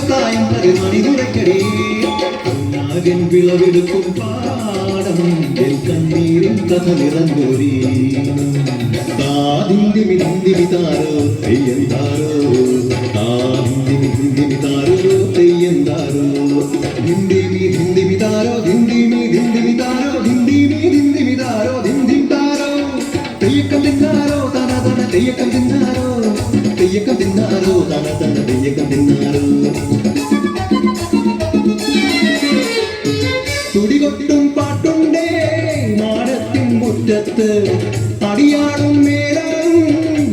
വ്യവസായം പരിമണി തുറക്കടേ നാഗൻ വിളവെടുക്കും പാടം എൻ കണ്ണീരിൻ കഥ നിറഞ്ഞൊരി താരോ തെയ്യന്താരോ താരോ തെയ്യന്താരോ ധിന്ദിമിതാരോ ധിന്ദിമിതാരോ ധിന്ദിമിതാരോ ധിന്ദിമിതാരോ തെയ്യക്കം തിന്നാരോ തന തന തെയ്യക്കം തിന്നാരോ തെയ്യക്കം തിന്നാരോ തന തന തെയ്യക്കം തിന്നാരോ തുടികൊട്ടും പാട്ടുണ്ടേ മാടത്തിൻ മുറ്റത്ത് അടിയാടും മേലാടും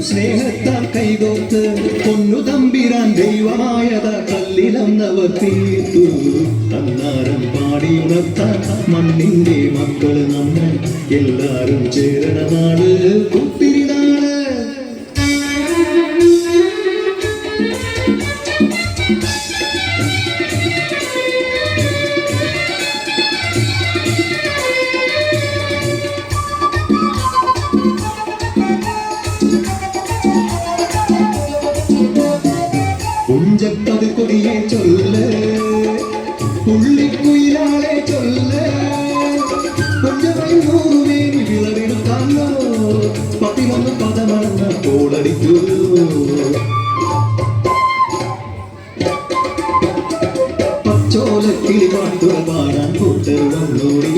സ്നേഹത്താൽ കൈകോർത്ത് പൊന്നു തമ്പിരാൻ ദൈവമായത കല്ലിലന്നവർ തീർത്തു അന്നാരം പാടിയുണർത്താൻ മണ്ണിന്റെ മക്കള് നമ്മൾ എല്ലാരും ചേരണ നാട് പുത്തിരിനാട് കുഞ്ചക്കത് കൊതിയെ ചൊല്ല് പുള്ളിക്കുയിലാളെ ചൊല്ല് കൊഞ്ചവൈ നൂറുമേനി വിളവെടുത്താലോ 11 പദമണന്ന കോളടിക്കൂ പച്ചോലക്കിളി പാട്ടുകൾ പാടാൻ കൂട്ടർ വന്നോടി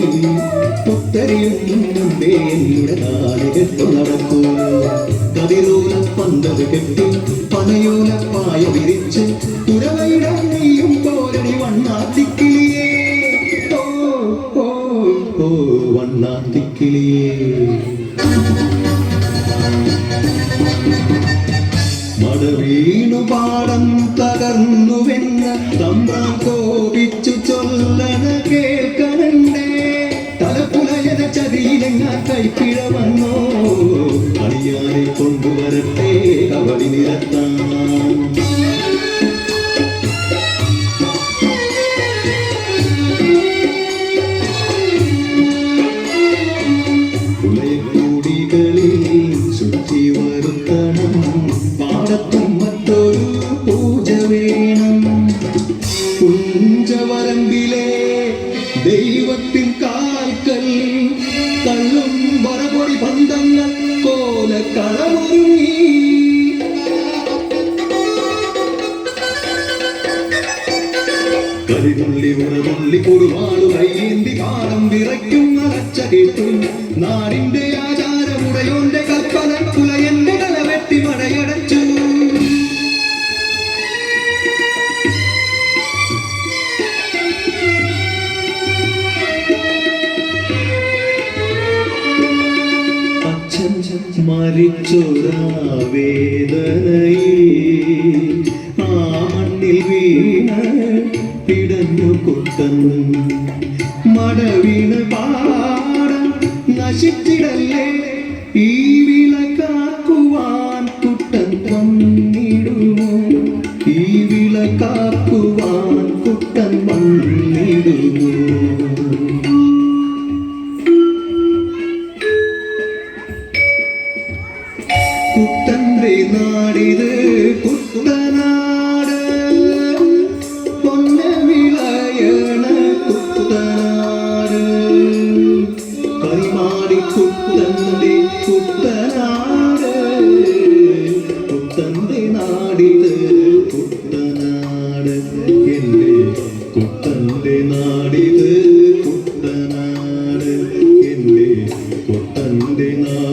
പുത്തരിയും മുമ്പേ എന്നുടെ നാലുകെട്ടു നടക്കൂ കതിരോല പന്തത് കെട്ടി പനയോല പായ വിരിച്ച് പുരവയിടാൻ നെയ്യും പോരടി വണ്ണാത്തിക്കിളിയേ ഓ ഓ ഓ വണ്ണാത്തിക്കിളിയേ മടവീണു പാടം തകർന്നുവെന്ന് തമ്പ്രാൻ കോപിച്ചു ചൊല്ലന കേൾക്കണണ്ടേ തലപ്പുലയന ചതിയിലെങ്ങാൻ കൈപ്പിഴ വന്നോ അണിയാനെ കൊണ്ടുവരട്ടെ കവടി നിരത്താൻ പുലയക്കൂടികളിൽ ശുദ്ധി വരുത്തണം പാടത്തും മറ്റൊരു പൂജ വേണം കുഞ്ചവരമ്പിലെ ദൈവത്തിൻ കാൽക്കൽ കള്ളും വരപൊടി ബന്ധങ്ങൾ കോലക്കളമൊരുങ്ങി കരിതുള്ളി ഉറതുള്ളി കൊടുവാളു കയ്യേന്തി കാലം വിറയ്ക്കും അലച്ച കേട്ടു നാടിന്റെ ആചാരമുടയോന്റെ കൽപ്പന പുലയന്റെ കളവെട്ടി മടയടച്ചു മരിച്ചൊരാ വേദനയിൽ ആ മണ്ണിൽ വീണ പിടഞ്ഞു കുട്ടൻ മടവീണ പാടം നശിച്ചിടല്ലേ ഈ വിളക്കാക്കുവാൻ കുട്ടൻ വന്നിടുമോ ഈ വിളക്കാക്കുവാൻ കുട്ടൻ വന്നിടുമോ കുട്ടന്റെ നാടിത് കുട്ടനാട് പൊന്ന വിളയണ കുട്ടനാട് കരിമാടി കുട്ടന്റെ കുട്ടനാട് കുട്ടന്റെ നാടിത് കുട്ടനാട് എന്റെ കുട്ടന്റെ നാടിത് കുട്ടനാട് എന്റെ കുട്ടന്റെ നാട്